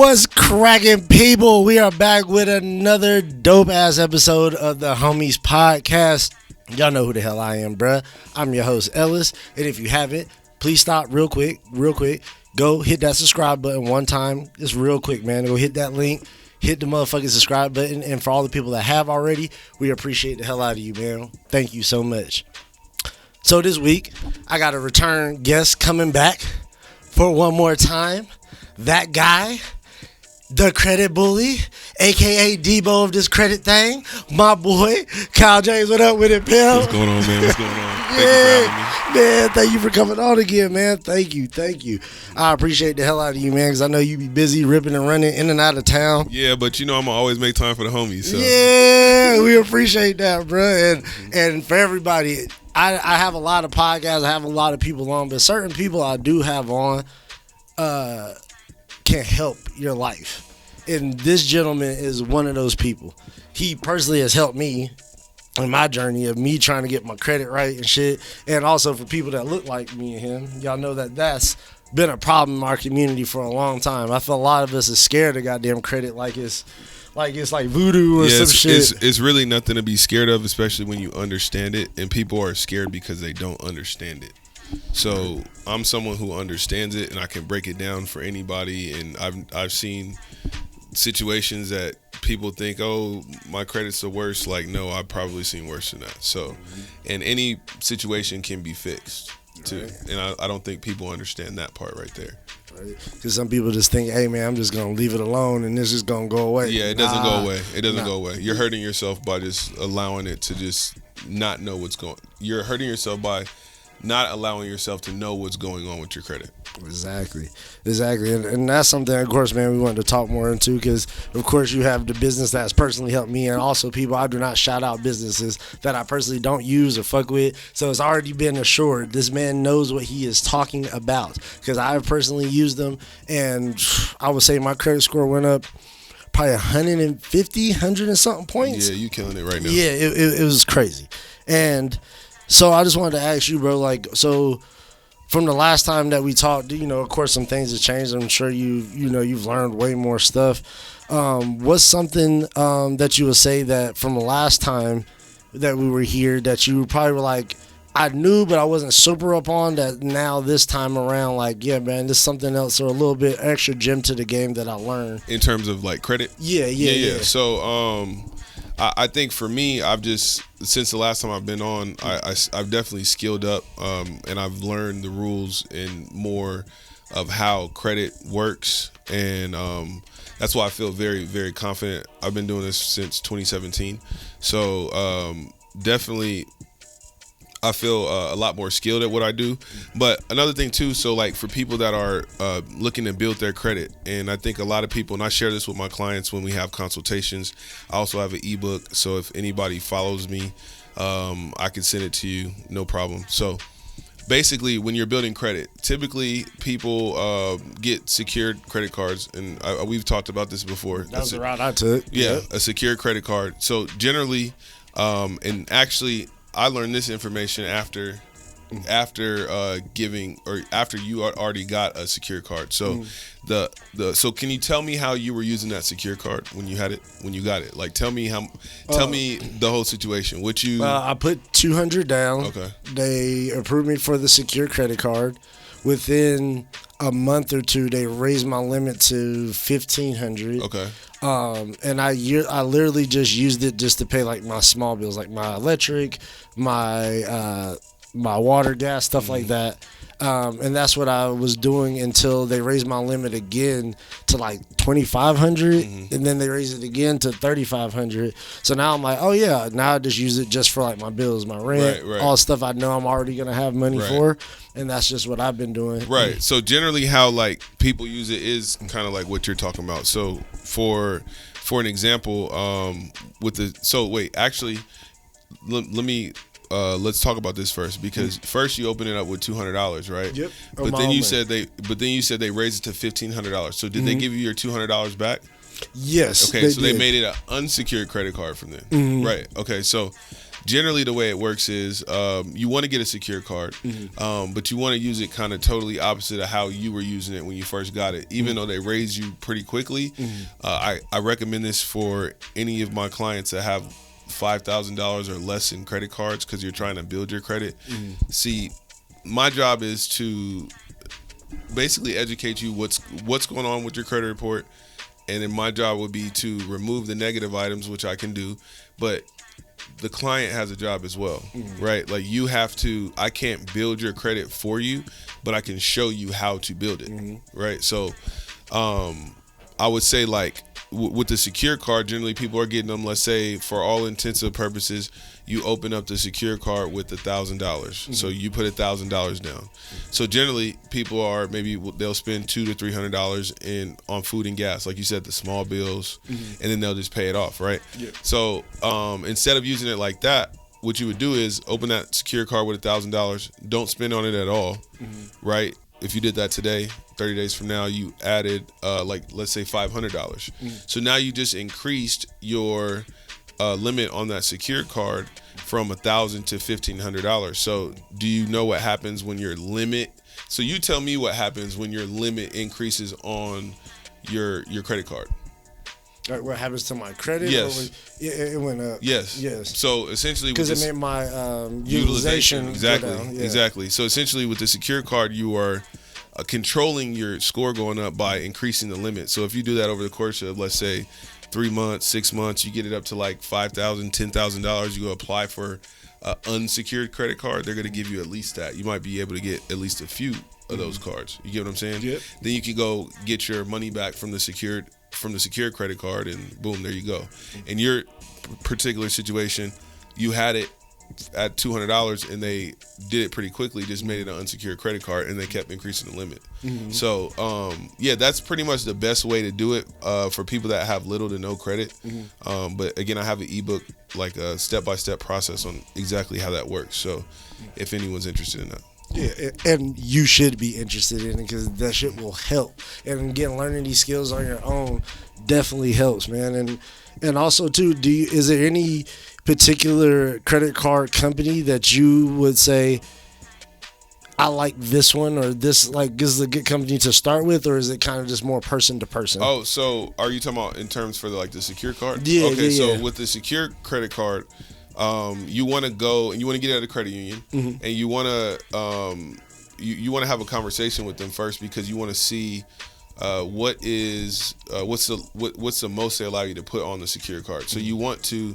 What's cracking, people? We are back with another dope-ass episode of the Homies Podcast. Y'all know who the hell I am, bruh. I'm your host, Ellis. And if you haven't, please stop real quick. Go hit that subscribe button one time. Just real quick, man. Go hit that link. Hit the motherfucking subscribe button. And for all the people that have already, we appreciate the hell out of you, man. Thank you so much. So this week, I got a return guest coming back for one more time. That guy, the credit bully, a.k.a. Debo of this credit thing, my boy, Kyle James. What up with it, pal? What's going on, man? Thank you for coming on again, man. Thank you. I appreciate the hell out of you, man, because I know you be busy ripping and running in and out of town. Yeah, but you know I'm going to always make time for the homies. So. Yeah, we appreciate that, bro. And for everybody, I have a lot of podcasts. I have a lot of people on, but certain people I do have on can help your life. And this gentleman is one of those people. He personally has helped me in my journey of me trying to get my credit right and shit. And also for people that look like me and him, y'all know that that's been a problem in our community for a long time. I feel a lot of us is scared of goddamn credit like it's like voodoo or some shit. It's really nothing to be scared of, especially when you understand it. And people are scared because they don't understand it. So I'm someone who understands it, and I can break it down for anybody. And I've seen situations that people think, oh, my credit's the worst. Like, no, I've probably seen worse than that. So, and any situation can be fixed too. Right. And I don't think people understand that part right there. Because some people just think, hey, man, I'm just going to leave it alone and this is going to go away. Yeah, it doesn't go away. It doesn't go away. You're hurting yourself by just allowing it to just not know what's going on. You're hurting yourself by not allowing yourself to know what's going on with your credit. Exactly. And that's something, of course, man, we wanted to talk more into because, of course, you have the business that's personally helped me, and also people, I do not shout out businesses that I personally don't use or fuck with. So it's already been assured this man knows what he is talking about because I have personally used them, and I would say my credit score went up probably 100 and something points. Yeah, you killing it right now. Yeah, it was crazy. And so I just wanted to ask you, bro, like, so from the last time that we talked, you know, of course, some things have changed. I'm sure you've learned way more stuff. What's something that you would say that from the last time that we were here that you probably were like, I knew, but I wasn't super up on that now this time around, like, yeah, man, there's something else or a little bit extra gem to the game that I learned. In terms of, like, credit? Yeah. So, I think for me, I've just, since the last time I've been on, I've definitely skilled up, and I've learned the rules and more of how credit works, and that's why I feel very, very confident. I've been doing this since 2017, so definitely I feel a lot more skilled at what I do. But another thing too, so like for people that are looking to build their credit, and I think a lot of people, and I share this with my clients when we have consultations. I also have an ebook, so if anybody follows me, I can send it to you, no problem. So basically, when you're building credit, typically people get secured credit cards, and we've talked about this before. That was the route I took. Yeah, a secured credit card. So generally, and actually, I learned this information after giving, or after you already got a secure card. So so can you tell me how you were using that secure card when you got it? Like, tell me the whole situation. I put $200 down. Okay. They approved me for the secure credit card. Within a month or two, they raised my limit to $1,500. Okay. And I literally just used it just to pay like my small bills, like my electric, my water, gas, stuff like that. And that's what I was doing until they raised my limit again to like $2,500, and then they raised it again to $3,500. So now I'm like, oh yeah, now I just use it just for like my bills, my rent, all the stuff I know I'm already gonna have money for, and that's just what I've been doing. Right. So generally, how like people use it is kind of like what you're talking about. So for an example, let me. Let's talk about this first, because first you open it up with $200, right? Yep. But then you said they raised it to $1,500. So did they give you your $200 back? Yes. Okay. They made it an unsecured credit card from then. Right. Okay. So generally the way it works is you want to get a secure card, but you want to use it kind of totally opposite of how you were using it when you first got it. Even though they raised you pretty quickly, I recommend this for any of my clients that have $5,000 or less in credit cards because you're trying to build your credit. See, my job is to basically educate you what's going on with your credit report, and then my job would be to remove the negative items, which I can do, but the client has a job as well, right? Like you have to, I can't build your credit for you, but I can show you how to build it, right? So I would say like with the secure card, generally people are getting them, let's say for all intents and purposes, you open up the secure card with $1,000. So you put $1,000 down. So generally people are, maybe they'll spend $200 to $300 on food and gas, like you said, the small bills, and then they'll just pay it off, right? So instead of using it like that, what you would do is open that secure card with $1,000. Don't spend on it at all, right? If you did that today, 30 days from now, you added like let's say $500. So now you just increased your limit on that secure card from $1,000 to $1,500. So do you know what happens when your limit? So you tell me what happens when your limit increases on your credit card. Like what happens to my credit? Yes. It went up. Yes. So essentially, because it made my utilization exactly, go down. Exactly. So essentially, with the secure card, you are controlling your score going up by increasing the limit. So if you do that over the course of, let's say, 3 months, 6 months, you get it up to like $5,000, $10,000. You go apply for an unsecured credit card. They're going to give you at least that. You might be able to get at least a few of those cards. You get what I'm saying? Yep. Then you can go get your money back from the secured credit card, and boom, there you go. In your particular situation, you had it at $200 and they did it pretty quickly, just made it an unsecured credit card, and they kept increasing the limit. So yeah, that's pretty much the best way to do it for people that have little to no credit. But again, I have an ebook, like a step-by-step process on exactly how that works, so if anyone's interested in that. Yeah, and you should be interested in it because that shit will help. And again, learning these skills on your own definitely helps, man. And also too, is there any particular credit card company that you would say, I like this one, or this is a good company to start with, or is it kind of just more person to person? Oh, so are you talking about in terms for the secure card? Yeah. Okay, yeah. So with the secure credit card, you want to go and you want to get out of the credit union, and you want to you want to have a conversation with them first, because you want to see what's the most they allow you to put on the secure card. So you want to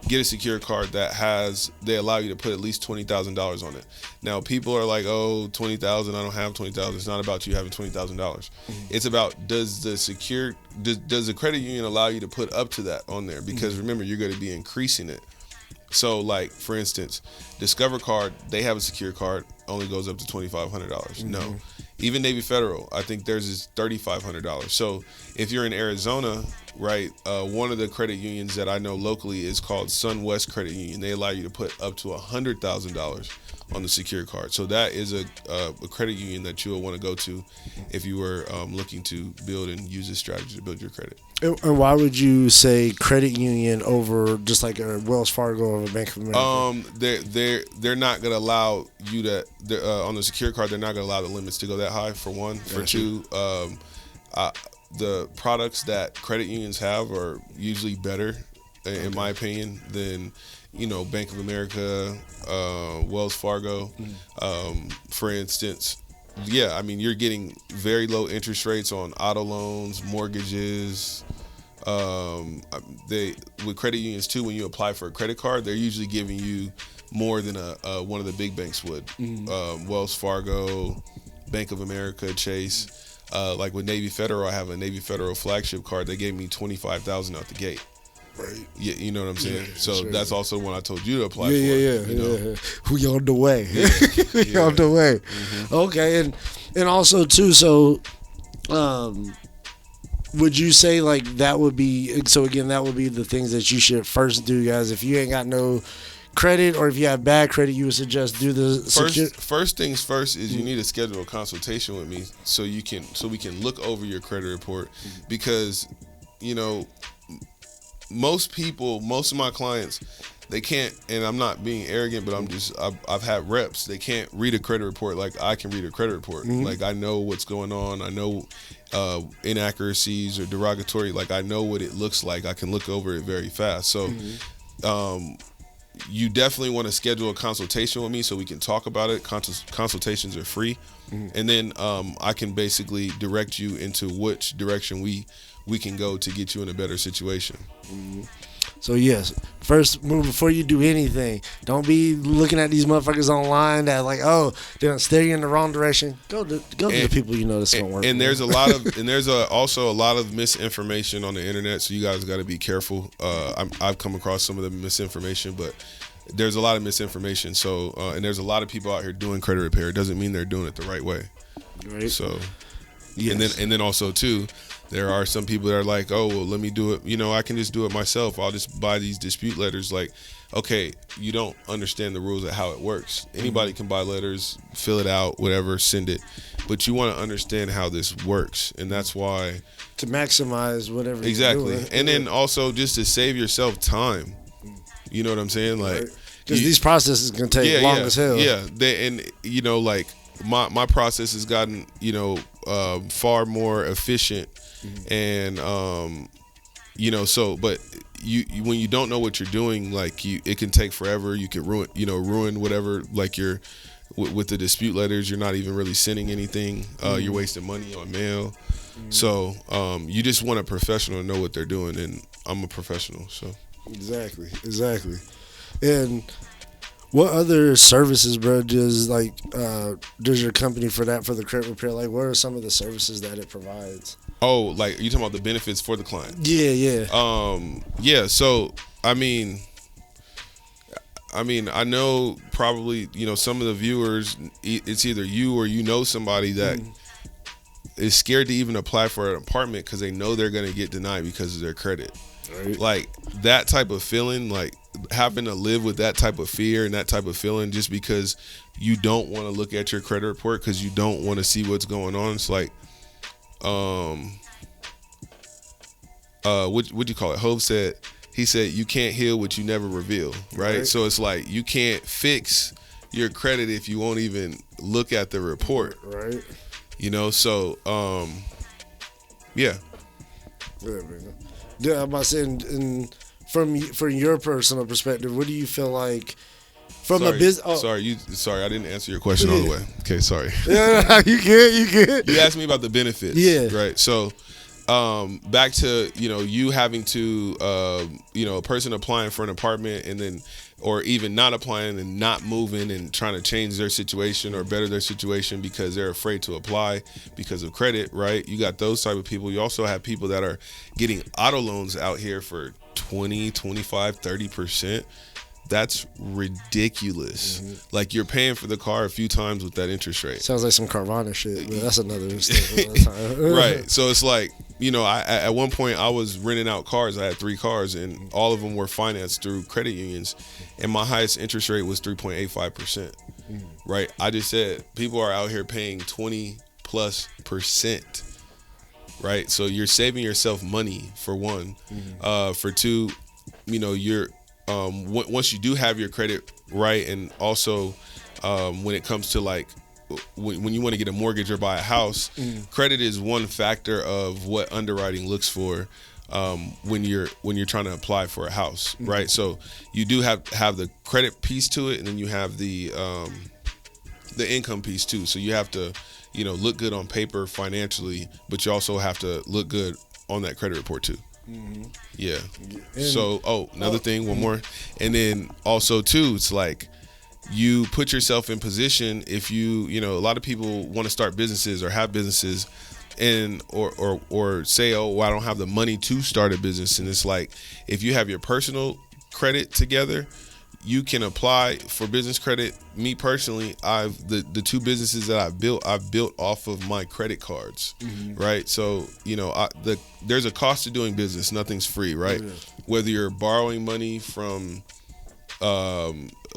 get a secure card that they allow you to put at least $20,000 on it. Now people are like, oh, $20,000, I don't have $20,000. It's not about you having $20,000. It's about, does the credit union allow you to put up to that on there? Because remember, you're going to be increasing it. So like, for instance, Discover Card, they have a secure card, only goes up to $2,500. No. Even Navy Federal, I think theirs is $3,500. So if you're in Arizona, right, one of the credit unions that I know locally is called SunWest Credit Union. They allow you to put up to $100,000 on the secure card. So that is a credit union that you'll want to go to if you were looking to build and use this strategy to build your credit. And why would you say credit union over just like a Wells Fargo or a Bank of America? They're not going to allow you to on the secure card. They're not going to allow the limits to go that high. For one, for two, the products that credit unions have are usually better, in my opinion, than Bank of America, Wells Fargo, for instance. Yeah, I mean, you're getting very low interest rates on auto loans, mortgages. With credit unions too, when you apply for a credit card, they're usually giving you more than one of the big banks would. Wells Fargo, Bank of America, Chase. Like with Navy Federal, I have a Navy Federal flagship card. They gave me $25,000 out the gate. Right. Yeah, you know what I'm saying? So sure. That's also one I told you to apply for. Yeah. We on the way. We on the way. Okay, and also too, so would you say like that would be, so again, that would be the things that you should first do, guys. If you ain't got no credit, or if you have bad credit, you would suggest do the first things first is you need to schedule a consultation with me so we can look over your credit report, because most of my clients, they can't, and I'm not being arrogant, but I've had reps. They can't read a credit report like I can read a credit report. Like I know what's going on. I know inaccuracies or derogatory. Like I know what it looks like. I can look over it very fast. So, you definitely want to schedule a consultation with me so we can talk about it. Consultations are free, and then I can basically direct you into which direction we can go to get you in a better situation. So yes, first move before you do anything. Don't be looking at these motherfuckers online that like, oh, they're gonna steer you in the wrong direction. Go to the people you know that's gonna work. And there's a lot of also a lot of misinformation on the internet. So you guys got to be careful. I've come across some of the misinformation, but there's a lot of misinformation. So and there's a lot of people out here doing credit repair. It doesn't mean they're doing it the right way. Right. So, yes. and then also too. There are some people that are like, oh, well, let me do it. You know, I can just do it myself. I'll just buy these dispute letters. Like, okay, you don't understand the rules of how it works. Anybody can buy letters, fill it out, whatever, send it. But you want to understand how this works. And that's why. To maximize whatever exactly. you're doing. And then also just to save yourself time. You know what I'm saying? Like, because these processes can take long as hell. Yeah. And, you know, like, my process has gotten, you know, far more efficient. And you know, so but you when you don't know what you're doing, like it can take forever. You can ruin whatever, like you're with the dispute letters. You're not even really sending anything. You're wasting money on mail. So you just want a professional to know what they're doing, and I'm a professional. So exactly. And what other services, bro, does your company for the credit repair? Like, what are some of the services that it provides? Oh, like you talking about the benefits for the client? Yeah. Yeah. So I mean, I know probably, you know, some of the viewers, it's either you or you know somebody that is scared to even apply for an apartment because they know they're gonna get denied because of their credit. Right. Like that type of feeling, like having to live with that type of fear and that type of feeling just because you don't want to look at your credit report because you don't want to see what's going on. It's like, what'd you call it? Hov said, he said, you can't heal what you never reveal, right? So it's like you can't fix your credit if you won't even look at the report, right? You know, so yeah. Yeah, I'm about saying, from your personal perspective, what do you feel like from a business? Oh. Sorry, I didn't answer your question all the way. Okay, sorry. Yeah, you good. You asked me about the benefits. Yeah. Right. So, back to, you know, you having to, you know, a person applying for an apartment and then, or even not applying and not moving and trying to change their situation or better their situation because they're afraid to apply because of credit, right? You got those type of people. You also have people that are getting auto loans out here for 20, 25, 30%. That's ridiculous. Like you're paying for the car a few times with that interest rate. Sounds like some Carvana shit, but that's another mistake. Right. So it's like, you know, at one point I was renting out cars. I had 3 cars and all of them were financed through credit unions. And my highest interest rate was 3.85%. Right. I just said people are out here paying 20+%. Right. So you're saving yourself money for one. For two, you know, you're once you do have your credit right, and also when it comes to like when you want to get a mortgage or buy a house, credit is one factor of what underwriting looks for when you're trying to apply for a house, right? So you do have the credit piece to it, and then you have the income piece too. So you have to, you know, look good on paper financially, but you also have to look good on that credit report too. Yeah. So, another thing, one more. And then also too, it's like you put yourself in position if you know, a lot of people want to start businesses or have businesses and or say, oh, well, I don't have the money to start a business. And it's like, if you have your personal credit together, you can apply for business credit. Me personally, the 2 businesses that I've built off of my credit cards, right? So, you know, there's a cost to doing business. Nothing's free, right? Whether you're borrowing money from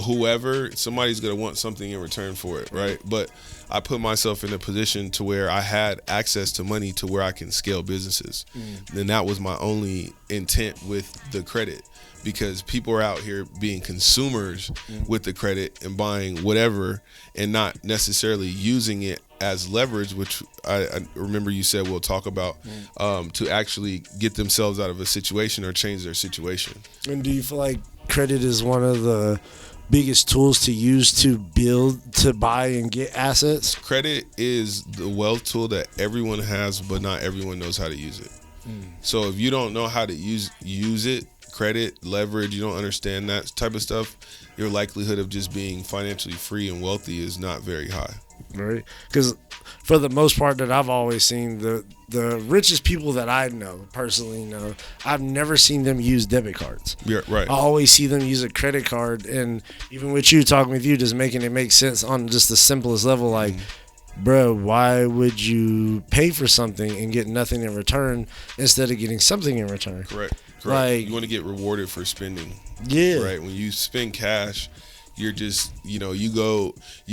whoever, somebody's gonna want something in return for it, right? But I put myself in a position to where I had access to money to where I can scale businesses, and that was my only intent with the credit. because people are out here being consumers with the credit and buying whatever and not necessarily using it as leverage, which I remember you said we'll talk about, to actually get themselves out of a situation or change their situation. And do you feel like credit is one of the biggest tools to use to build, to buy and get assets? Credit is the wealth tool that everyone has, but not everyone knows how to use it. So if you don't know how to use it, credit, leverage, you don't understand that type of stuff, your likelihood of just being financially free and wealthy is not very high. Right? Because for the most part that I've always seen, the richest people that I personally know, I've never seen them use debit cards. Yeah, right. I always see them use a credit card, and even with you talking with you, just making it make sense on just the simplest level, like, bro, why would you pay for something and get nothing in return instead of getting something in return? Correct. Like, you want to get rewarded for spending. Yeah. Right. When you spend cash, you're just, you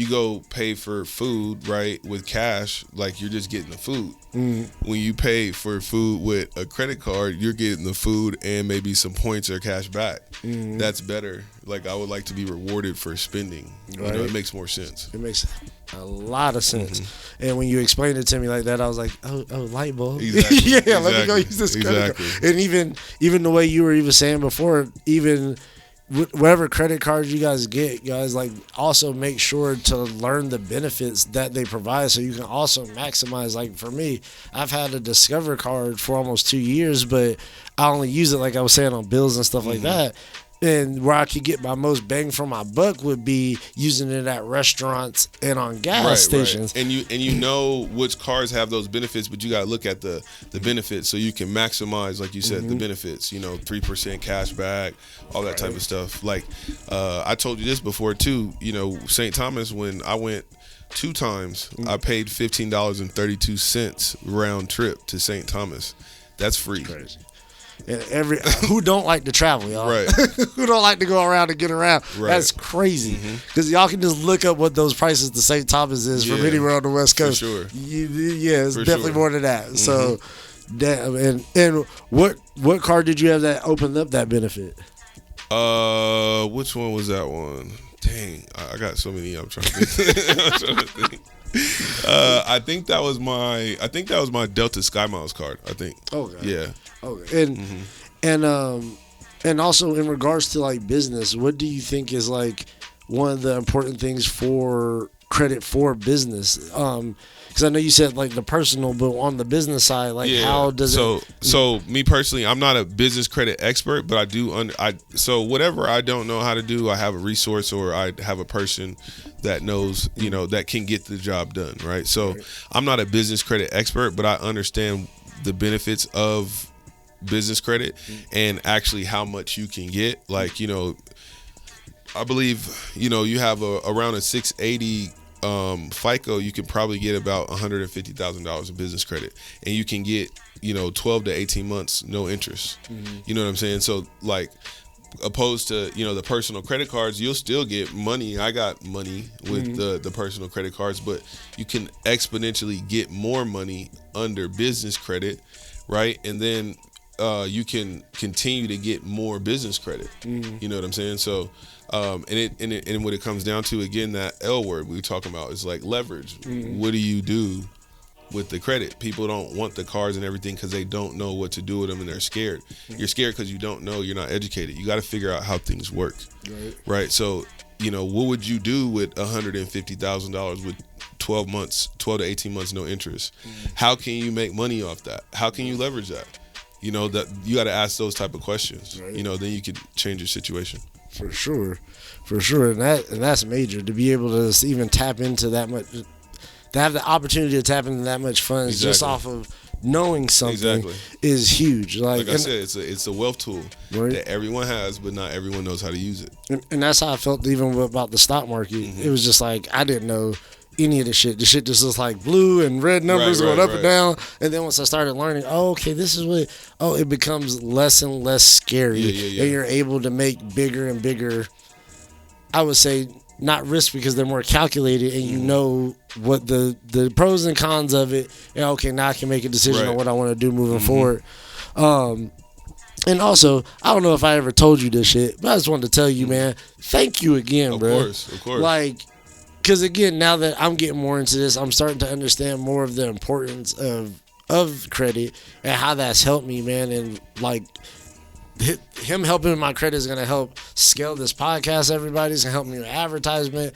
go pay for food, right, with cash, like you're just getting the food. When you pay for food with a credit card, you're getting the food and maybe some points or cash back. That's better. Like, I would like to be rewarded for spending. Right. It makes more sense. It makes a lot of sense. And when you explained it to me like that, I was like, oh, light bulb. Exactly. Yeah, let me go use this credit card. And even the way you were even saying before, even whatever credit cards you guys get, guys, like, also make sure to learn the benefits that they provide so you can also maximize. Like, for me, I've had a Discover card for almost 2 years, but I only use it, like I was saying, on bills and stuff like that. And where I could get my most bang for my buck would be using it at restaurants and on gas stations. Right. And you know which cars have those benefits, but you got to look at the benefits so you can maximize, like you said, the benefits. 3% cash back, all that type of stuff. Like, I told you this before too. St. Thomas, when I went 2 times, I paid $15.32 round trip to St. Thomas. That's free. Crazy. And who don't like to travel, y'all? Right. Who don't like to go around and get around? Right. That's crazy. Because y'all can just look up what those prices to St. Thomas is from anywhere on the West Coast. For sure. It's definitely more than that. So, and what card did you have that opened up that benefit? Which one was that one? Dang, I got so many. I'm trying to think. I think that was my Delta Sky Miles card. I think. Okay. Yeah. Okay. And also in regards to like business, what do you think is like one of the important things for credit for business? Because I know you said like the personal, but on the business side, like how does it? So me personally, I'm not a business credit expert, but I do. So whatever I don't know how to do, I have a resource or I have a person that knows, that can get the job done, right? So I'm not a business credit expert, but I understand the benefits of business credit and actually how much you can get. Like, I believe, you have around a 680 FICO, you can probably get about $150,000 in business credit, and you can get 12 to 18 months no interest. You know what I'm saying? So like, opposed to the personal credit cards, you'll still get money. I got money with the personal credit cards, but you can exponentially get more money under business credit, right? And then you can continue to get more business credit. You know what I'm saying? So and what it comes down to, again, that L word we were talking about is like leverage. What do you do with the credit? People don't want the cards and everything because they don't know what to do with them, and they're scared. You're scared because you don't know, you're not educated. You got to figure out how things work, right? So what would you do with $150,000 with 12 to 18 months no interest? How can you make money off that? How can you leverage that? That you got to ask those type of questions. Then you can change your situation. For sure, and that's major to be able to even tap into that much, to have the opportunity to tap into that much funds just off of knowing something is huge. Like I said, it's a wealth tool that everyone has, but not everyone knows how to use it. And that's how I felt even about the stock market. It was just like I didn't know any of the shit. The shit just was like blue and red numbers going up and down. And then once I started learning, this is what, it becomes less and less scary. And you're able to make bigger and bigger, I would say, not risk because they're more calculated and you know what the pros and cons of it. And now I can make a decision on what I want to do moving forward. And also, I don't know if I ever told you this shit, but I just wanted to tell you, man, thank you again, bro. Of course. Like, because again, now that I'm getting more into this, I'm starting to understand more of the importance of credit and how that's helped me, man. And like, him helping with my credit is going to help scale this podcast. Everybody's going to help me with advertisement.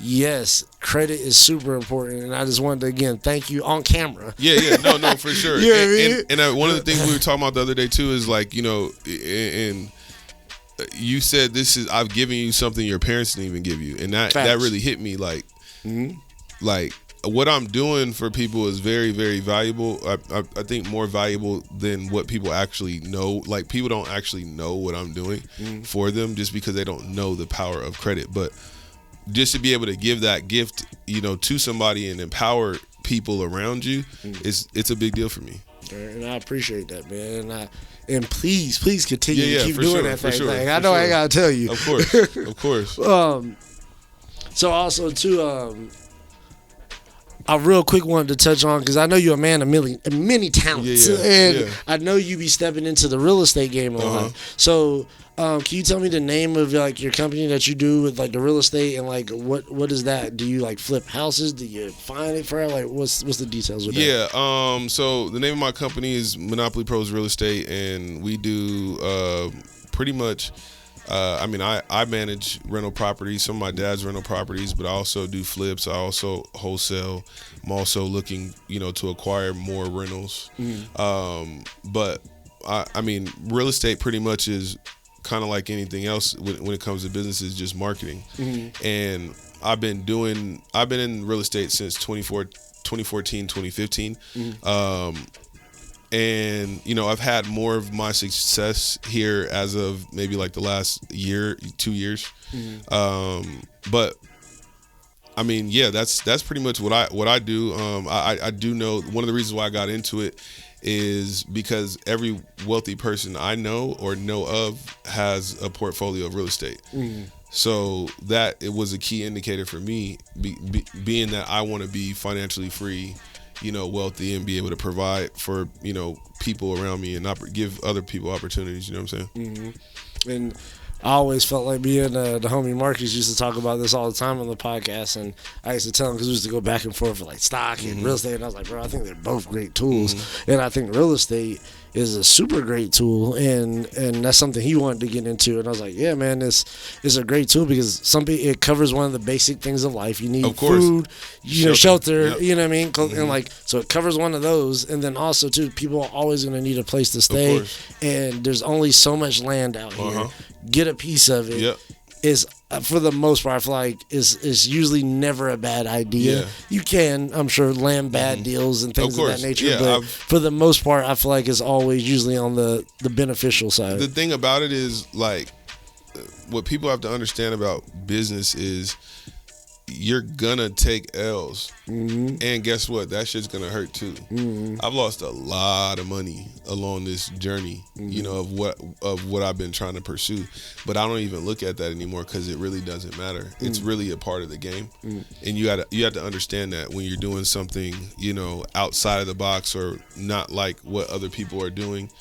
Yes, credit is super important, and I just wanted to again thank you on camera. No, for sure. You know what I mean? And one of the things we were talking about the other day too is like, you know, and you said I've given you something your parents didn't even give you, and that really hit me. Like, like what I'm doing for people is very, very valuable. I think more valuable than what people actually know. Like, people don't actually know what I'm doing for them just because they don't know the power of credit, but just to be able to give that gift, you know, to somebody and empower people around you, it's a big deal for me. And I appreciate that, man. And please continue to keep doing that thing. Sure, I know I ain't gotta tell you. Of course. So also too, I real quick wanted to touch on, because I know you're a man of many talents, and I know you be stepping into the real estate game a lot. So, can you tell me the name of like your company that you do with like the real estate, and like what is that? Do you like flip houses? Do you find it for like what's the details with that? Yeah. So the name of my company is Monopoly Pros Real Estate, and we do pretty much. I mean, I manage rental properties, some of my dad's rental properties, but I also do flips. I also wholesale. I'm also looking, you know, to acquire more rentals. But I mean, real estate pretty much is kind of like anything else when it comes to business, is just marketing. And I've been in real estate since 2014, 2015. And, you know, I've had more of my success here as of maybe like the last 2 years. But I mean, yeah, that's pretty much what I do. I do know one of the reasons why I got into it is because every wealthy person I know or know of has a portfolio of real estate. So that it was a key indicator for me, being that I want to be financially free, you know, wealthy, and be able to provide for, you know, people around me and give other people opportunities. You know what I'm saying? And I always felt like me and the homie Marcus used to talk about this all the time on the podcast, and I used to tell him, because we used to go back and forth for like stock and real estate, and I was like, bro, I think they're both great tools, and I think real estate is a super great tool, and that's something he wanted to get into, and I was like, yeah, man, it's a great tool, because it covers one of the basic things of life. You need food, shelter, you know what I mean, and like, so it covers one of those, and then also too, people are always going to need a place to stay, and there's only so much land out here. Get a piece of it. Is for the most part, I feel like is usually never a bad idea. You can, I'm sure, land bad deals and things of that nature, but for the most part, I feel like it's always usually on the beneficial side. The thing about it is, like, what people have to understand about business is you're gonna take L's, and guess what? That shit's gonna hurt too. I've lost a lot of money along this journey, you know, of what I've been trying to pursue, but I don't even look at that anymore, because it really doesn't matter. It's really a part of the game, and you have to understand that when you're doing something, you know, outside of the box or not like what other people are doing,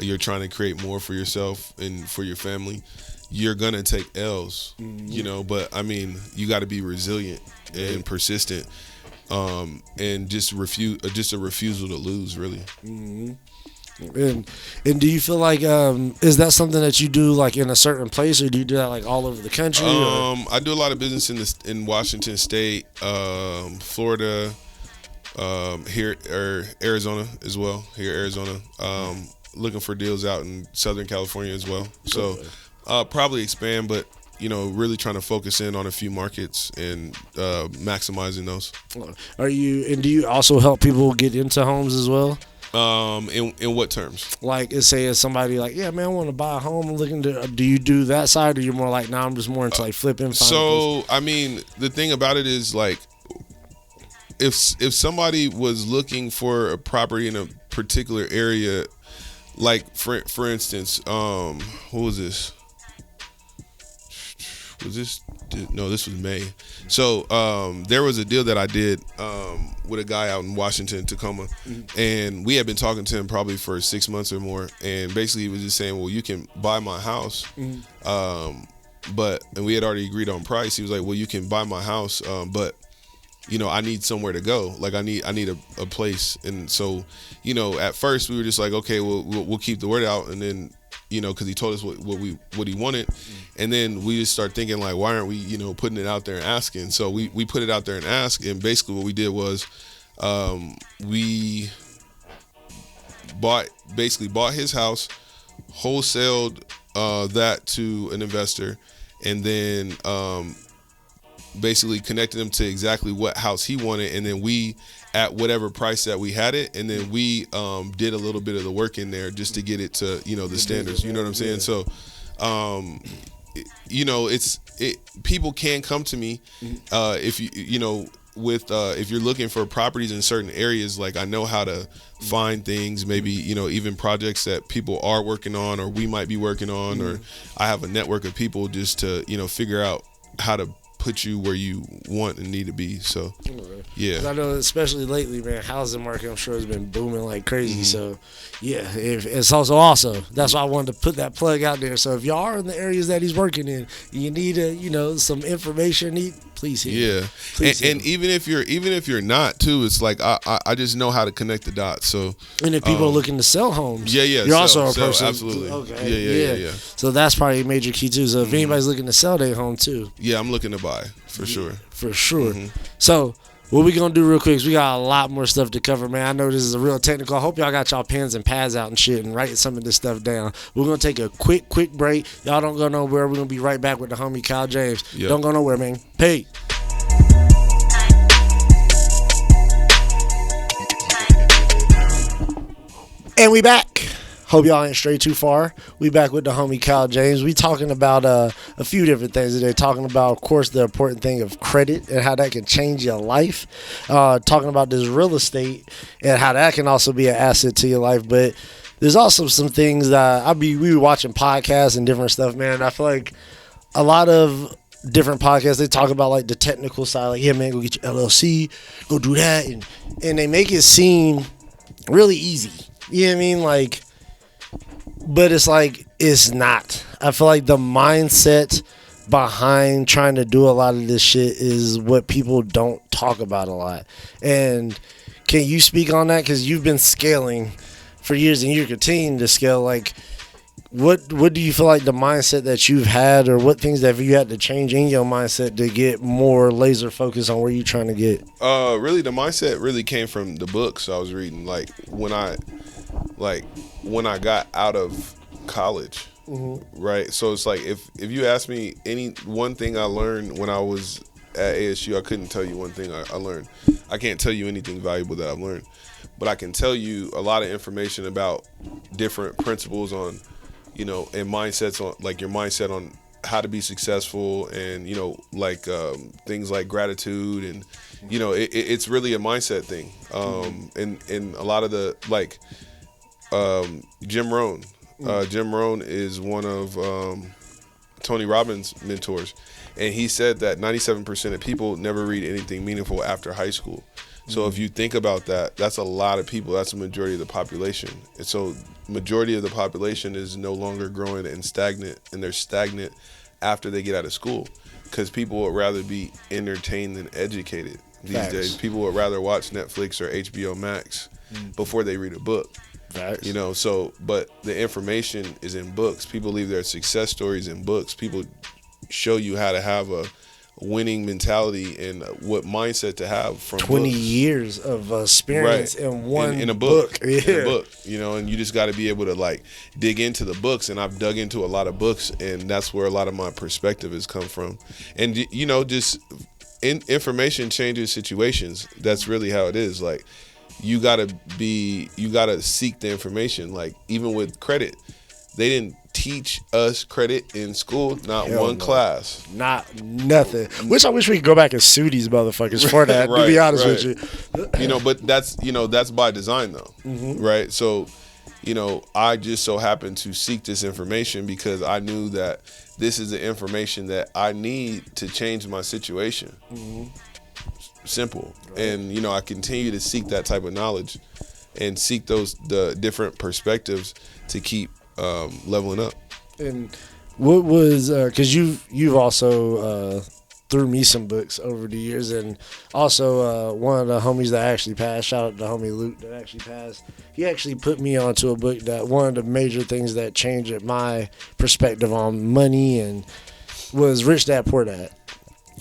you're trying to create more for yourself and for your family. You're gonna take L's, you know, but I mean, you got to be resilient and persistent, and just a refusal to lose, really. And do you feel like is that something that you do like in a certain place, or do you do that like all over the country? I do a lot of business in Washington State, Florida, here, or Arizona as well. Arizona, looking for deals out in Southern California as well. So. Probably expand, but, you know, really trying to focus in on a few markets and maximizing those. Do you also help people get into homes as well? In what terms? Like, say if somebody like, yeah, man, I want to buy a home. I'm looking to. Do you do that side, or you're more like, nah, I'm just more into like flipping? So I mean, the thing about it is, like, if somebody was looking for a property in a particular area, like for instance, what was this? Was this no, this was May. So there was a deal that I did with a guy out in Washington, Tacoma, and we had been talking to him probably for 6 months or more. And basically, he was just saying, "Well, you can buy my house," and we had already agreed on price. He was like, "Well, you can buy my house, but I need somewhere to go. Like I need a place." And so, at first we were just like, "Okay, we'll keep the word out," and then. Because he told us what he wanted, and then we just start thinking like, why aren't we, putting it out there and asking? So we put it out there and asked, and basically what we did was, we bought his house, wholesaled that to an investor, and then basically connected him to exactly what house he wanted, and then we at whatever price that we had it, and then we did a little bit of the work in there just to get it to the standards. You know what I'm saying? So people can come to me if if you're looking for properties in certain areas. Like I know how to find things, maybe even projects that people are working on or we might be working on, or I have a network of people just to figure out how to put you where you want and need to be. So yeah, I know especially lately, man, housing market I'm sure has been booming like crazy. So yeah, it's also that's why I wanted to put that plug out there. So if y'all are in the areas that he's working in, you need some information, please hit him. Please hit and him. even if you're not too, it's like I just know how to connect the dots. So and if people are looking to sell homes, you're also a person. Absolutely. Okay. Yeah. So that's probably a major key too. So if anybody's looking to sell their home too, I'm looking to buy for sure. For sure. So what we gonna do real quick is we got a lot more stuff to cover, man. I know this is a real technical. I hope y'all got y'all pens and pads out and shit and writing some of this stuff down. We're gonna take a quick break. Y'all don't go nowhere. We're gonna be right back with the homie Kyle James. Yep. Don't go nowhere, man. Peace. And we back. Hope y'all ain't straight too far. We back with the homie Kyle James. We talking about a few different things today. Talking about, of course, the important thing of credit and how that can change your life. Talking about this real estate and how that can also be an asset to your life. But there's also some things that we were watching podcasts and different stuff, man. I feel like a lot of different podcasts, they talk about like the technical side. Like, yeah, man, go get your LLC, go do that. And they make it seem really easy. You know what I mean? Like, but it's like, it's not. I feel like the mindset behind trying to do a lot of this shit is what people don't talk about a lot. And can you speak on that? Because you've been scaling for years and you're continuing to scale. Like, what do you feel like the mindset that you've had, or what things have you had to change in your mindset to get more laser focused on where you're trying to get? Really, the mindset really came from the books I was reading. Like when I got out of college, right? So it's like if you ask me any one thing I learned when I was at ASU, I couldn't tell you one thing I learned. I can't tell you anything valuable that I've learned, but I can tell you a lot of information about different principles on, and mindsets on, like your mindset on how to be successful, and things like gratitude, and it's really a mindset thing. And a lot of the Jim Rohn. Jim Rohn is one of Tony Robbins' mentors, and he said that 97% of people never read anything meaningful after high school. So if you think about that, that's a lot of people. That's the majority of the population. And so majority of the population is no longer growing and stagnant, and they're stagnant after they get out of school, because people would rather be entertained than educated these days. People would rather watch Netflix or HBO Max before they read a book. Facts. But the information is in books. People leave their success stories in books. People show you how to have a winning mentality and what mindset to have from 20 books. years of experience in one in a book. Yeah. In a book, and you just got to be able to dig into the books. And I've dug into a lot of books, and that's where a lot of my perspective has come from. And just information changes situations. That's really how it is. Like, you gotta seek the information. Like, even with credit, they didn't teach us credit in school, not Hell one no. class. Not nothing. Which I wish we could go back and sue these motherfuckers for that, to be honest with you. But that's by design though. Right? So, I just so happened to seek this information because I knew that this is the information that I need to change my situation. Simple. Right. And you know, I continue to seek that type of knowledge and seek the different perspectives to keep leveling up. And what was because you've also threw me some books over the years, and also one of the homies that actually passed, shout out to the homie Luke that actually passed, he actually put me onto a book that one of the major things that changed my perspective on money and was Rich Dad Poor Dad.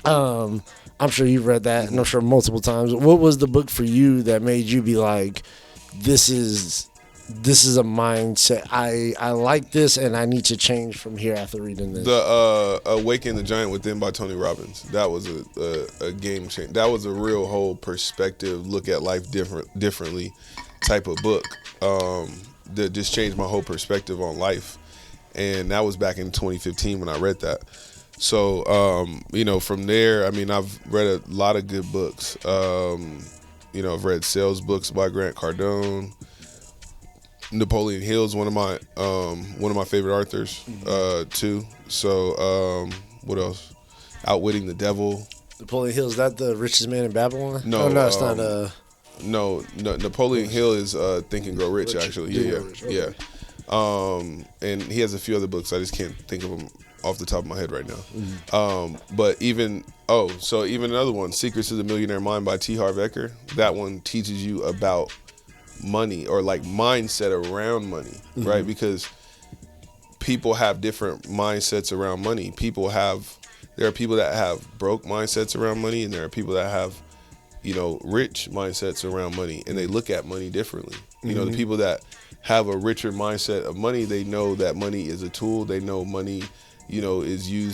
I'm sure you've read that, and I'm sure multiple times. What was the book for you that made you be like, this is a mindset. I like this, and I need to change from here after reading this. The Awaken the Giant Within by Tony Robbins. That was a game changer. That was a real whole perspective, look at life differently type of book that just changed my whole perspective on life. And that was back in 2015 when I read that. So, you know, from there, I mean, I've read a lot of good books. You know, I've read sales books by Grant Cardone. Napoleon Hill is one of my favorite authors too. So what else? Outwitting the Devil. Napoleon Hill, is that the richest man in Babylon? No, no, it's not. No, Napoleon Hill is Think and Grow Rich. Actually, yeah. And he has a few other books. I just can't think of them off the top of my head right now. But even another one, Secrets of the Millionaire Mind by T. Harv Eker. That one teaches you about money, or like mindset around money, right? Because people have different mindsets around money. There are people that have broke mindsets around money, and there are people that have, you know, rich mindsets around money, and they look at money differently. You know, the people that have a richer mindset of money, they know that money is a tool. They know money, you know, is you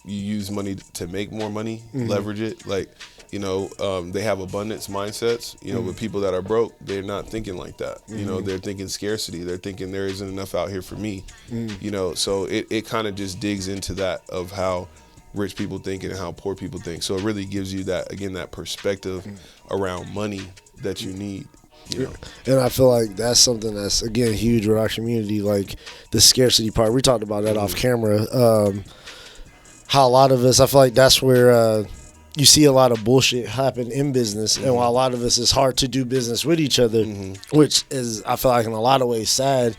use money to make more money, leverage it. Like, you know, they have abundance mindsets, you know, but people that are broke, they're not thinking like that. You know, they're thinking scarcity. They're thinking there isn't enough out here for me, you know. So it kind of just digs into that of how rich people think and how poor people think. So it really gives you that, again, that perspective around money that you need. You know. And I feel like that's something that's, again, huge with our community, like the scarcity part. We talked about that off camera. How a lot of us, I feel like that's where you see a lot of bullshit happen in business, and while a lot of us, it's hard to do business with each other, which is, I feel like, in a lot of ways sad,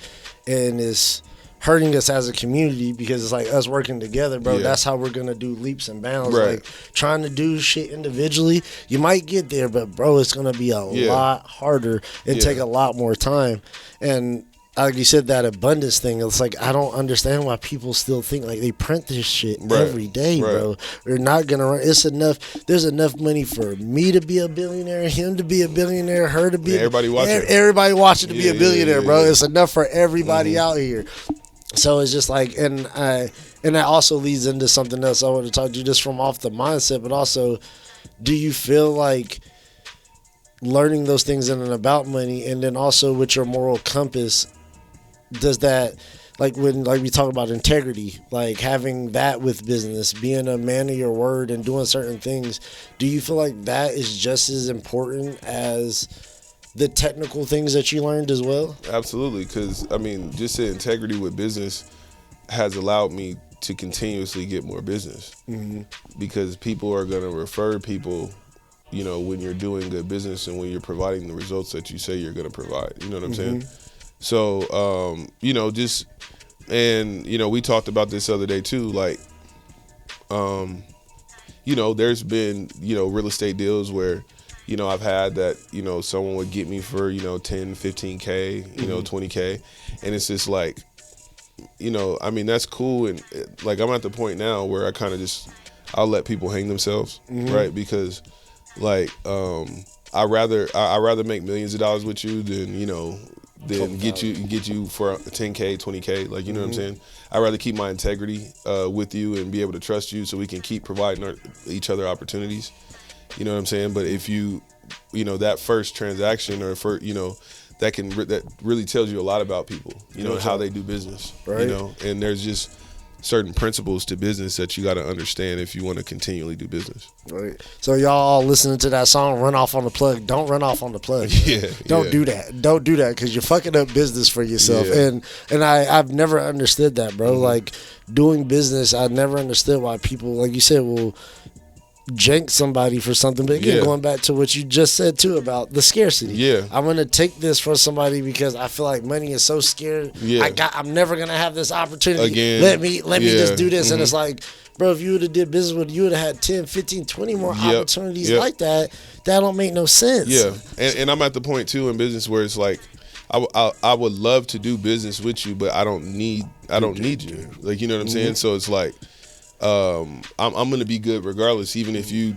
and is hurting us as a community, because it's like us working together, bro. That's how we're gonna do leaps and bounds. Right. Like trying to do shit individually, you might get there, but bro, it's gonna be a lot harder and take a lot more time. And like you said, that abundance thing, it's like, I don't understand why people still think like they print this shit every day, bro. We're not gonna run. It's enough. There's enough money for me to be a billionaire, him to be a billionaire, her to be everybody watching. Everybody watching to be a billionaire, bro. It's enough for everybody out here. So it's just like, and that also leads into something else I want to talk to you, just from off the mindset, but also, do you feel like learning those things in and about money, and then also with your moral compass, does that, like when, like we talk about integrity, like having that with business, being a man of your word and doing certain things, do you feel like that is just as important as the technical things that you learned as well? Absolutely, because I mean, just the integrity with business has allowed me to continuously get more business, because people are going to refer people, you know, when you're doing good business and when you're providing the results that you say you're going to provide. You know what I'm saying? So, you know, just, and, you know, we talked about this the other day too, like, you know, there's been, you know, real estate deals where, you know, I've had that, you know, someone would get me for, you know, 10, 15K, you know, 20K. And it's just like, you know, I mean, that's cool. And like, I'm at the point now where I kind of just, I'll let people hang themselves, right? Because like, I'd rather make millions of dollars with you than, you know, than get you for 10K, 20K. Like, you know what I'm saying? I'd rather keep my integrity with you and be able to trust you so we can keep providing each other opportunities. You know what I'm saying? But if you know, that first transaction, or for, you know, that really tells you a lot about people, you know, and how they do business, right? You know, and there's just certain principles to business that you got to understand if you want to continually do business. Right. So y'all all listening to that song, run off on the plug. Don't run off on the plug. Don't do that. Don't do that because you're fucking up business for yourself. Yeah. And I've never understood that, bro. Like doing business, I never understood why people, like you said, will jank somebody for something. But again, going back to what you just said too about the scarcity. Yeah. I'm gonna take this from somebody because I feel like money is so scared. Yeah. I'm never gonna have this opportunity. Again. Let me just do this. And it's like, bro, if you would have did business with, you would have had 10, 15, 20 more opportunities like that. That don't make no sense. Yeah. And I'm at the point too in business where it's like, I would love to do business with you, but I don't need you. Like, you know what I'm saying? So it's like, I'm gonna be good regardless, even if you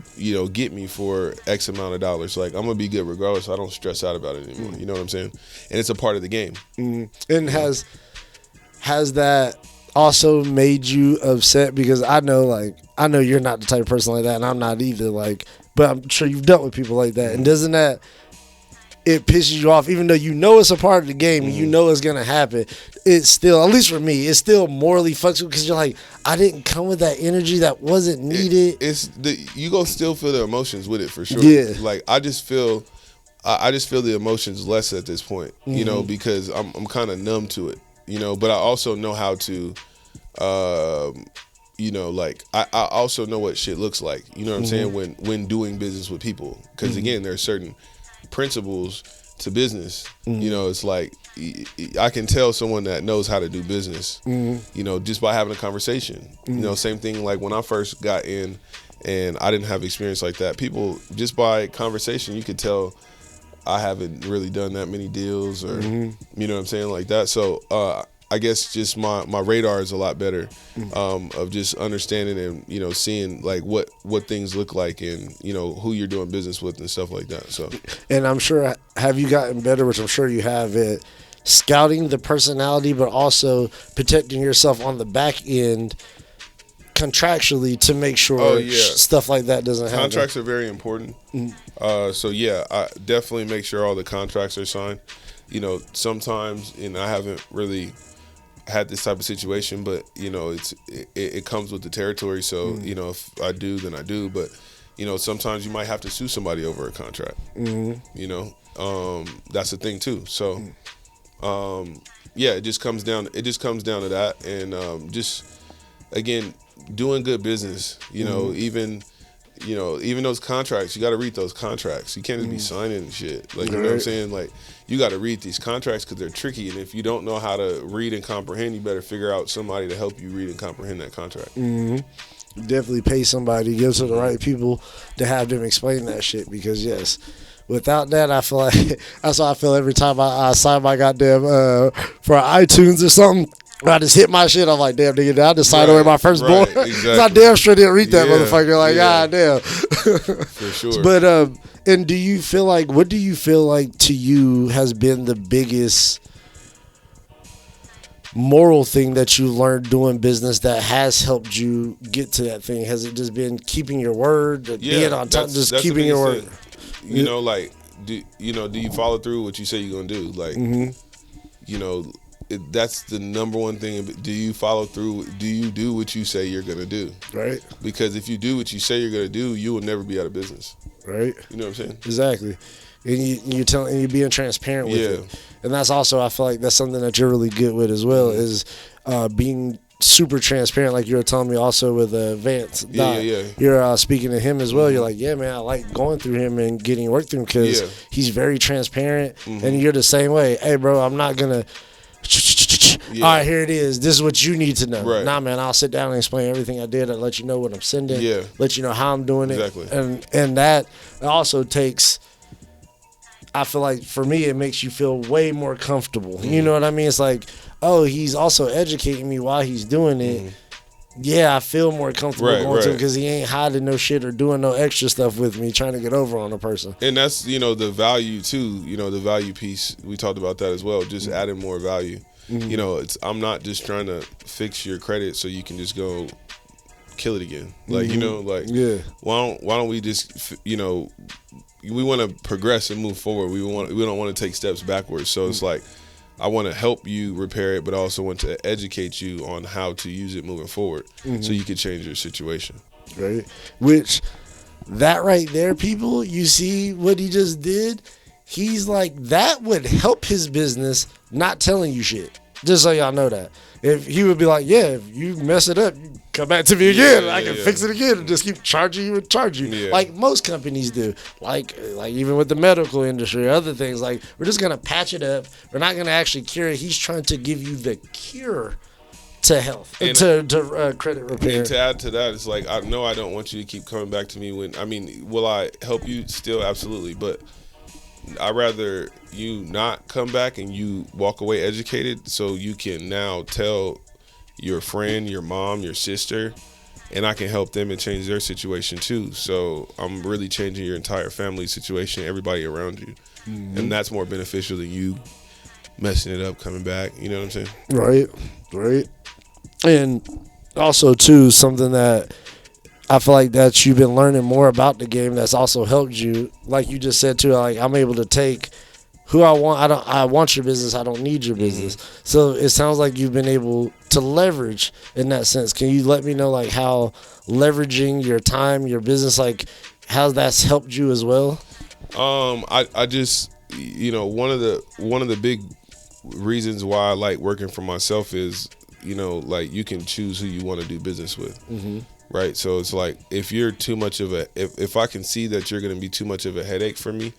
get me for X amount of dollars. Like, I'm gonna be good regardless. So I don't stress out about it anymore. You know what I'm saying? And it's a part of the game. And has that also made you upset? Because I know you're not the type of person like that, and I'm not either. Like, but I'm sure you've dealt with people like that. And doesn't that, it pisses you off, even though you know it's a part of the game and you know it's gonna happen? It's still, at least for me, it's still morally fucks because you're like, I didn't come with that energy that wasn't needed. You gonna still feel the emotions with it for sure. Yeah. Like, I just feel the emotions less at this point, because I'm kind of numb to it, But I also know how to, like I also know what shit looks like. You know what I'm saying when doing business with people, because again, there are certain principles to business. It's like I can tell someone that knows how to do business, just by having a conversation. Same thing like when I first got in and I didn't have experience like that. People, just by conversation, you could tell I haven't really done that many deals or, you know what I'm saying, like that. So I guess just my radar is a lot better of just understanding and, seeing like what things look like and, who you're doing business with and stuff like that. So, and I'm sure, have you gotten better, which I'm sure you have, at scouting the personality, but also protecting yourself on the back end contractually to make sure stuff like that doesn't happen? Contracts are very important. So yeah, I definitely make sure all the contracts are signed. Sometimes, and I haven't really had this type of situation, but it comes with the territory. So if I do, then I do. But sometimes you might have to sue somebody over a contract. That's the thing too. So it just comes down to that, and just again, doing good business. Even those contracts, you got to read those contracts. You can't just be signing shit. Like, you know what I'm saying? Like, you got to read these contracts because they're tricky. And if you don't know how to read and comprehend, you better figure out somebody to help you read and comprehend that contract. Definitely pay somebody, give it to the right people to have them explain that shit. Because yes, without that, I feel like that's how I feel every time I sign my goddamn for iTunes or something. I just hit my shit. I'm like, damn, nigga, I just signed away my firstborn. Exactly. I damn sure didn't read that motherfucker. Like, god damn. For sure. But and do you feel like, what do you feel like to you has been the biggest moral thing that you learned doing business that has helped you get to that thing? Has it just been keeping your word, being on top, just keeping your word? Like, do you follow through what you say you're gonna do? Like, that's the number one thing. Do you follow through? Do you do what you say you're gonna do? Right. Because if you do what you say you're gonna do, you will never be out of business. Right. You know what I'm saying? Exactly. And you're being transparent with it. And that's also, I feel like that's something that you're really good with as well, is being super transparent. Like you were telling me also with Vance. You're speaking to him as well. You're like, yeah, man, I like going through him and getting work through him because he's very transparent. And you're the same way. Hey, bro, I'm not gonna. All right, here it is. This is what you need to know. Right. Nah, man, I'll sit down and explain everything I did. I'll let you know what I'm sending. Let you know how I'm doing it. Exactly. And that also takes, I feel like for me, it makes you feel way more comfortable. You know what I mean? It's like, oh, he's also educating me while he's doing it. Yeah, I feel more comfortable going to him because he ain't hiding no shit or doing no extra stuff with me trying to get over on a person. And that's, the value too, the value piece. We talked about that as well, just adding more value. I'm not just trying to fix your credit so you can just go kill it again. Like, why don't we just, we want to progress and move forward. We don't want to take steps backwards. So it's like, I want to help you repair it, but I also want to educate you on how to use it moving forward, so you can change your situation. Right. Which, that right there, people, you see what he just did? He's like, that would help his business not telling you shit. Just so y'all know that. If he would be like, yeah, if you mess it up, you come back to me again. I can fix it again and just keep charging you and charge you. Yeah. Like most companies do. Like even with the medical industry or other things, like we're just going to patch it up. We're not going to actually cure it. He's trying to give you the cure to health, and to credit repair. And to add to that, it's like, I know I don't want you to keep coming back to me will I help you still? Absolutely. But I'd rather you not come back and you walk away educated, so you can now tell your friend, your mom, your sister, and I can help them and change their situation too. So I'm really changing your entire family situation, everybody around you. And that's more beneficial than you messing it up, coming back. You know what I'm saying? Right. And also too, something that I feel like that you've been learning more about the game that's also helped you. Like you just said too, like I'm able to take who I want. I want your business. I don't need your business. So it sounds like you've been able to leverage in that sense. Can you let me know like how leveraging your time, your business, like how that's helped you as well? I just, one of the big reasons why I like working for myself is, like you can choose who you want to do business with. Right. So it's like, if you're too much of if I can see that you're going to be too much of a headache for me,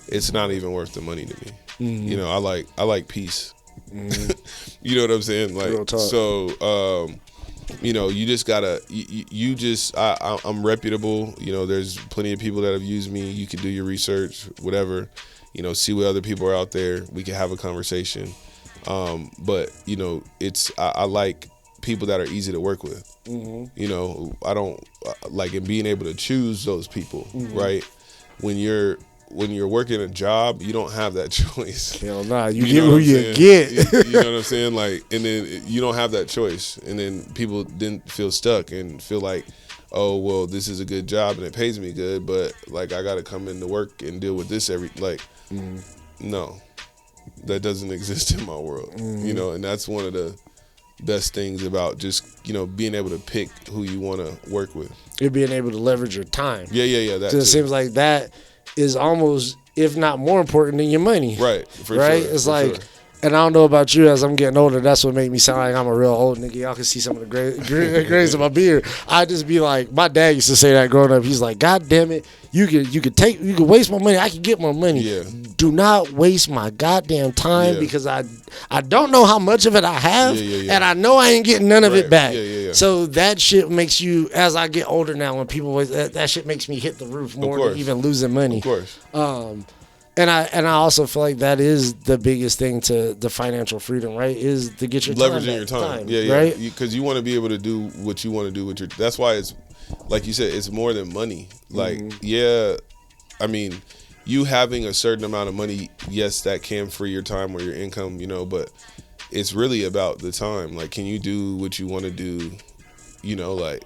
it's not even worth the money to me. I like peace. You know what I'm saying? Like, so, you just gotta, I'm reputable. There's plenty of people that have used me. You can do your research, whatever, see what other people are out there. We can have a conversation. But I like people that are easy to work with. I don't like, and being able to choose those people, right? When you're working a job, you don't have that choice. Hell nah, you get who you get. You know what I'm saying? Like, and then you don't have that choice, and then people didn't feel stuck and feel like, oh well, this is a good job and it pays me good, but like I got to come into work and deal with this no, that doesn't exist in my world. And that's one of the best things about just being able to pick who you want to work with. You're being able to leverage your time. Yeah. That it seems like that is almost, if not more important than your money. Right. Right. Sure, it's like, and I don't know about you, as I'm getting older, that's what make me sound like I'm a real old nigga. Y'all can see some of the grays in my beard. I just be like, my dad used to say that growing up. He's like, God damn it, you could waste my money. I can get more money. Yeah. Do not waste my goddamn time because I don't know how much of it I have, and I know I ain't getting none of it back. So that shit makes you, as I get older now, when people that shit makes me hit the roof more than even losing money. Of course. And I also feel like that is the biggest thing to the financial freedom, right? Is to get your leveraging your time. Yeah. Right? Because you want to be able to do what you want to do with your. That's why it's like you said, it's more than money. Like, I mean, you having a certain amount of money, yes, that can free your time or your income, but it's really about the time. Like, can you do what you want to do? Like,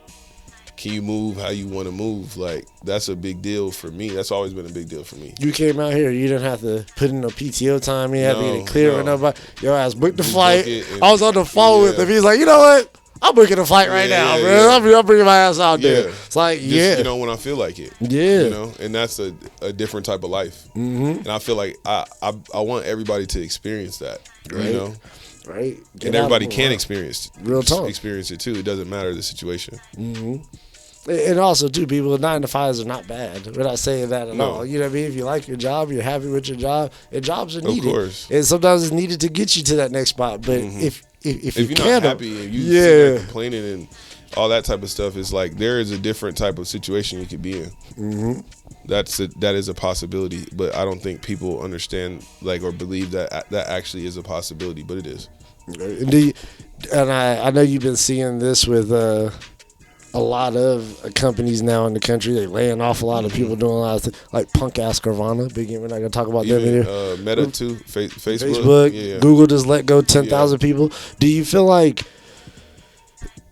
can you move how you want to move? Like, that's a big deal for me. That's always been a big deal for me. You came out here, you didn't have to put in no PTO time. You had to get it clear with nobody. Your ass booked the flight. I was on the phone with him. He's like, you know what? I'm booking a flight right now, bro. I'm bringing my ass out there. It's like, just, when I feel like it. And that's a different type of life. And I feel like I want everybody to experience that, Right. And everybody can experience it too. It doesn't matter the situation. And also, too, people, 9 to 5s are not bad. We're not saying that at all. You know what I mean? If you like your job, you're happy with your job, and jobs are needed. Of course. And sometimes it's needed to get you to that next spot. But if you're not happy and you complaining and all that type of stuff, it's like there is a different type of situation you could be in. That is a possibility, but I don't think people understand or believe that actually is a possibility, but it is. And I know you've been seeing this with a lot of companies now in the country. They're laying off a lot of people, doing a lot of things, like punk ass Carvana. We're not gonna talk about that video. Meta too, Facebook. Google just let go 10,000 people. Do you feel like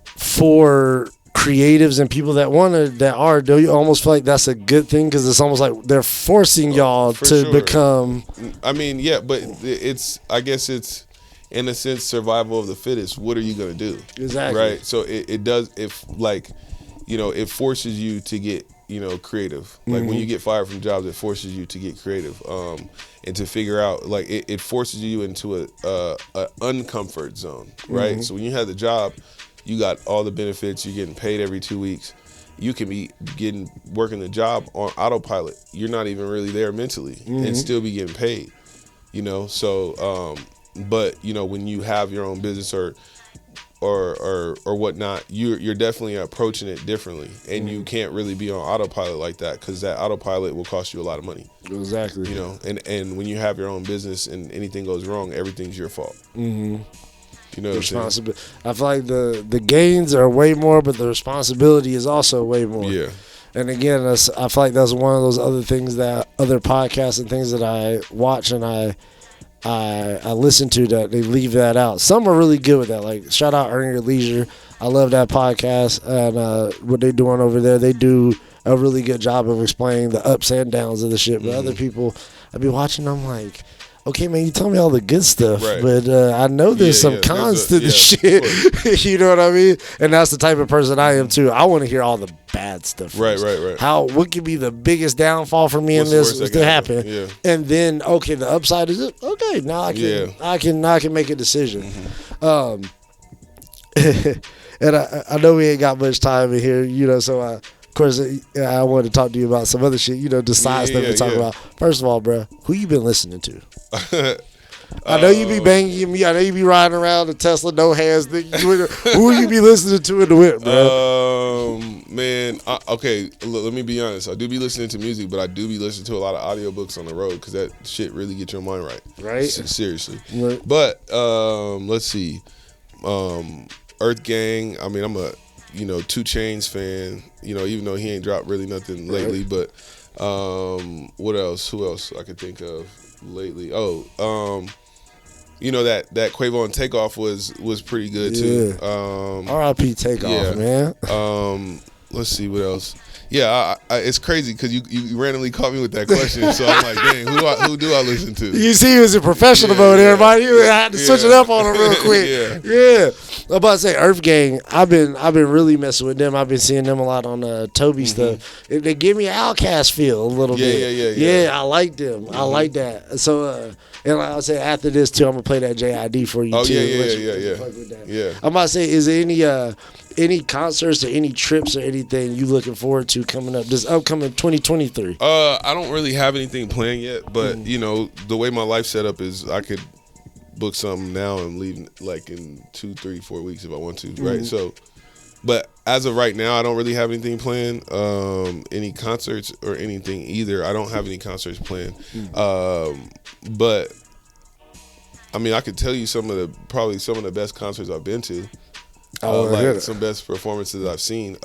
for creatives and people do you almost feel like that's a good thing, because it's almost like they're forcing y'all to become? I mean, but I guess it's in a sense, survival of the fittest. What are you gonna do? Exactly. Right. So it does. If like, it forces you to get creative. Like when you get fired from jobs, it forces you to get creative. And to figure out, like, it forces you into a uncomfort zone, right? So when you have the job, you got all the benefits. You're getting paid every 2 weeks. You can be working the job on autopilot. You're not even really there mentally, and still be getting paid. So but when you have your own business or whatnot, you're definitely approaching it differently, and you can't really be on autopilot like that, because that autopilot will cost you a lot of money. Exactly. And when you have your own business and anything goes wrong, everything's your fault. Responsibility. I feel like the gains are way more, but the responsibility is also way more. Yeah. And again, I feel like that's one of those other things, that other podcasts and things that I watch and I listen to, that they leave that out. Some are really good with that. Like, shout out Earn Your Leisure. I love that podcast, and what they're doing over there. They do a really good job of explaining the ups and downs of the shit. But other people, I be watching them like, okay, man, you tell me all the good stuff, right, but I know there's some cons to the shit. You know what I mean? And that's the type of person I am too. I want to hear all the bad stuff first. Right. What could be the biggest downfall for me in this to happen? Yeah. And then, okay, the upside is it. Okay, now I can make a decision. And I know we ain't got much time in here, so of course, I wanted to talk to you about some other shit, the side stuff we talk about. First of all, bro, who you been listening to? I know you be banging me. I know you be riding around the Tesla, no hands. Who you be listening to in the whip, bro? Man, okay, let me be honest. I do be listening to music, but I do be listening to a lot of audiobooks on the road, because that shit really get your mind right. Right? Seriously. Right. But let's see. Earth Gang. I mean, I'm a 2 Chainz fan. Even though he ain't dropped really nothing lately. But what else? Who else I could think of lately? That Quavo and Takeoff was pretty good too. R.I.P. Takeoff, man. Let's see what else. Yeah, it's crazy because you randomly caught me with that question, so I'm like, dang, who do I listen to? You see, he was a professional mode, everybody. I had to switch it up on him real quick. Yeah. I'm about to say Earth Gang. I've been really messing with them. I've been seeing them a lot on Toby stuff. They give me an Outcast feel a little bit. Yeah, I like them. I like that. So, and like I said, after this too, I'm gonna play that JID for you too. Yeah. I'm about to say, is there any concerts or any trips or anything you looking forward to coming up this upcoming 2023? I don't really have anything planned yet, but the way my life's set up is I could book something now and leave like in 2, 3, 4 weeks if I want to, right? So, but as of right now, I don't really have anything planned, any concerts or anything either. I don't have any concerts planned, but I mean, I could tell you some of the best concerts I've been to. Some best performances I've seen.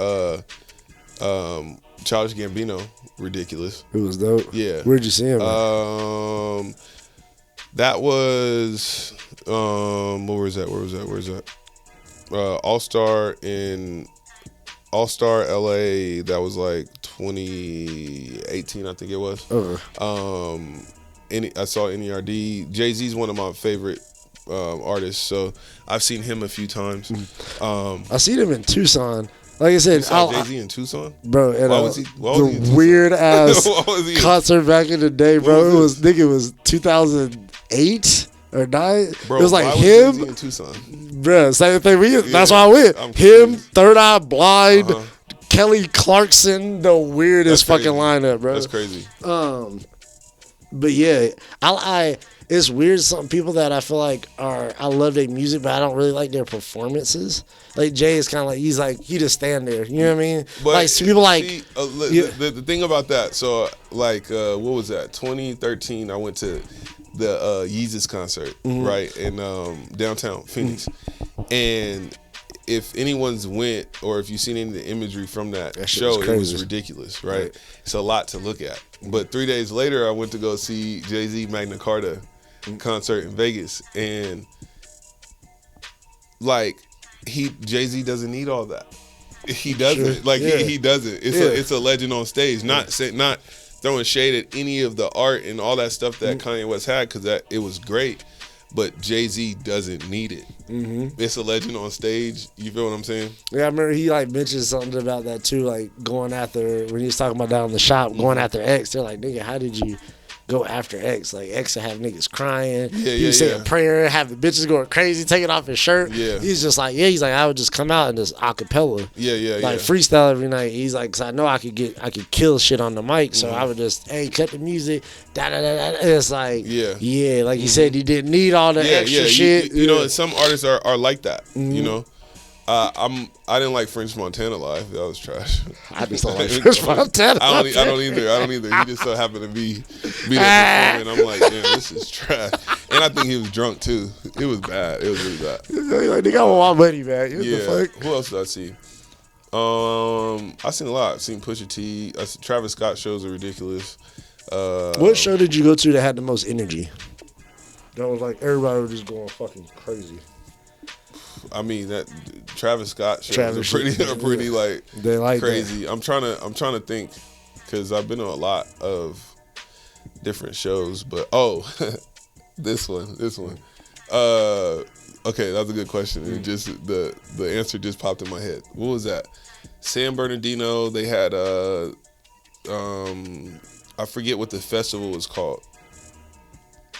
Childish Gambino, ridiculous. It was dope. Yeah. Where'd you see him? That was where was that? All-Star LA. That was like 2018, I think it was. I saw NERD. Jay-Z's one of my favorite artists, so I've seen him a few times. I seen him in Tucson. Like I said, you saw Jay-Z in Tucson, bro. Why was he the weird ass concert back in the day, bro. It was 2008 or 9. Bro, it was like him, Jay-Z in Tucson, bro. Same thing. That's why I went. Him, Third Eye Blind, Kelly Clarkson, the weirdest fucking lineup, bro. That's crazy. But yeah, it's weird. Some people that I feel like I love their music, but I don't really like their performances. Like Jay is kind of like he just stand there. You know what I mean? But like some people like the thing about that. So like what was that? 2013. I went to the Yeezus concert, right in downtown Phoenix, and if anyone's went or if you've seen any of the imagery from that show, it was ridiculous, right? It's a lot to look at. But 3 days later, I went to go see Jay-Z Magna Carta concert in Vegas, and like Jay-Z doesn't need all that. He doesn't. He doesn't. It's a legend on stage. Not throwing shade at any of the art and all that stuff that Kanye West had, because it was great. but Jay-Z doesn't need it. Mm-hmm. It's a legend on stage. You feel what I'm saying? Yeah, I remember he like mentioned something about that too, like going after when he was talking about down in the shop, going after X. They're like, nigga, how did you go after X? Like X would have niggas crying. He was saying a prayer, have the bitches going crazy, taking off his shirt. Yeah. He's just like, he's like, I would just come out and just acapella. Like freestyle every night. He's like, cause I know I could kill shit on the mic, so I would just, cut the music, da da da da. It's like, like you said, he didn't need all the extra shit. You know, some artists are like that. You know. I didn't like French Montana live. That was trash. I just don't like French Montana. I don't either. He just so happened to be there performing. I'm like, damn, this is trash. And I think he was drunk too. It was bad. It was really bad. Like, nigga, I want my money back. What the fuck? Who else did I see? I seen a lot. I seen Pusha T. Travis Scott shows are ridiculous. What show did you go to that had the most energy? That was like everybody was just going fucking crazy. I mean that Travis Scott shows are pretty like they like crazy. That. I'm trying to think because I've been on a lot of different shows, but this one. Okay, that's a good question. It just the answer just popped in my head. What was that? San Bernardino. They had I forget what the festival was called,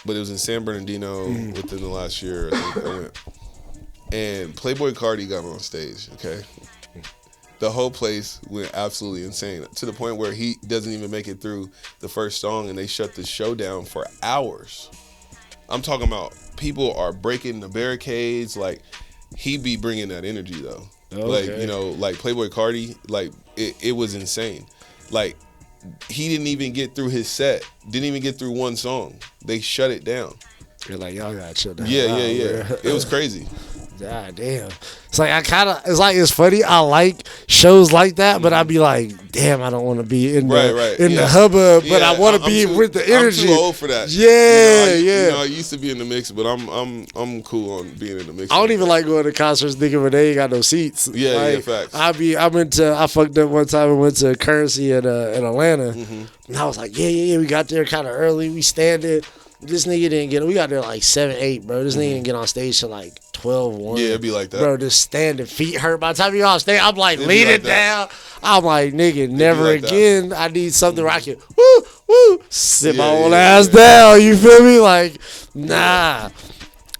but it was in San Bernardino within the last year. I think I went. And Playboi Carti got on stage, okay? The whole place went absolutely insane to the point where he doesn't even make it through the first song and they shut the show down for hours. I'm talking about people are breaking the barricades. Like, he be bringing that energy, though. Okay. Like, you know, like Playboi Carti, like, it was insane. Like, he didn't even get through his set. Didn't even get through one song. They shut it down. You're like, y'all gotta chill down. Yeah. It was crazy. God damn. It's like it's funny. I like shows like that, but I'd be like, damn, I don't want to be in the hubbub, but I want to be with the energy. I'm too old for that. Yeah, You know, I used to be in the mix, but I'm cool on being in the mix. I don't even like going to concerts thinking when they ain't got no seats. Yeah, facts. I fucked up one time and went to Currency in Atlanta, and I was like, yeah, we got there kind of early. We standing. This nigga didn't get. We got there like 7, 8, bro. This nigga didn't get on stage till like 12, 1. Yeah, it'd be like that, bro. Just standing, feet hurt. By the time you off stage, I'm like leaning down. I'm like, nigga, never again. I need something where I can sit my old ass down. You feel me? Like, nah.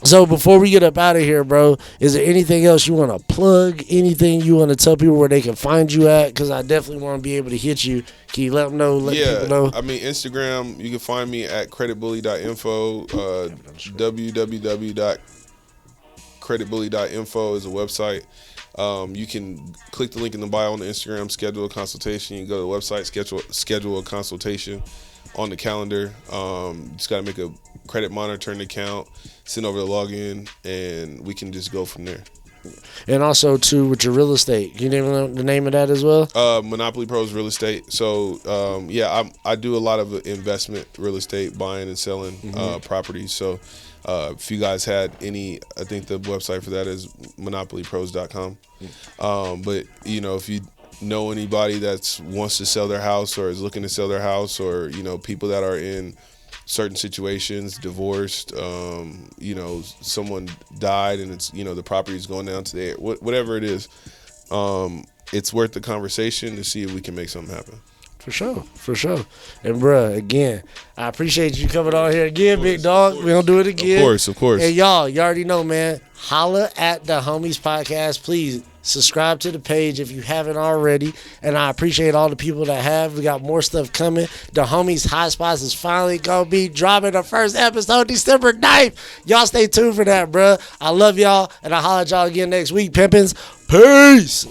So before we get up out of here, bro, is there anything else you want to plug? Anything you want to tell people where they can find you at? Because I definitely want to be able to hit you. Can you let them know? Let people know? I mean, Instagram, you can find me at creditbully.info. www.creditbully.info is a website. You can click the link in the bio on the Instagram, schedule a consultation. You can go to the website, schedule a consultation on the calendar. Just got to make a credit monitoring account, send over the login, and we can just go from there. And also, too, with your real estate, can you name the name of that as well? Monopoly Pros Real Estate. So, I do a lot of investment real estate, buying and selling properties. So, if you guys had any, I think the website for that is monopolypros.com. But, you know, if you know anybody that wants to sell their house or is looking to sell their house, or, you know, people that are in certain situations, divorced, you know, someone died and it's, you know, the property is going down today, whatever it is, it's worth the conversation to see if we can make something happen. For sure. And bruh, again, I appreciate you coming on here again, big dog. We don't do it again. Of course. And y'all, you already know, man. Holla at the Homies Podcast. Please subscribe to the page if you haven't already. And I appreciate all the people that have. We got more stuff coming. The Homies Hot Spots is finally gonna be dropping the first episode December 9th. Y'all stay tuned for that, bruh. I love y'all, and I'll holla at y'all again next week, pimpins. Peace.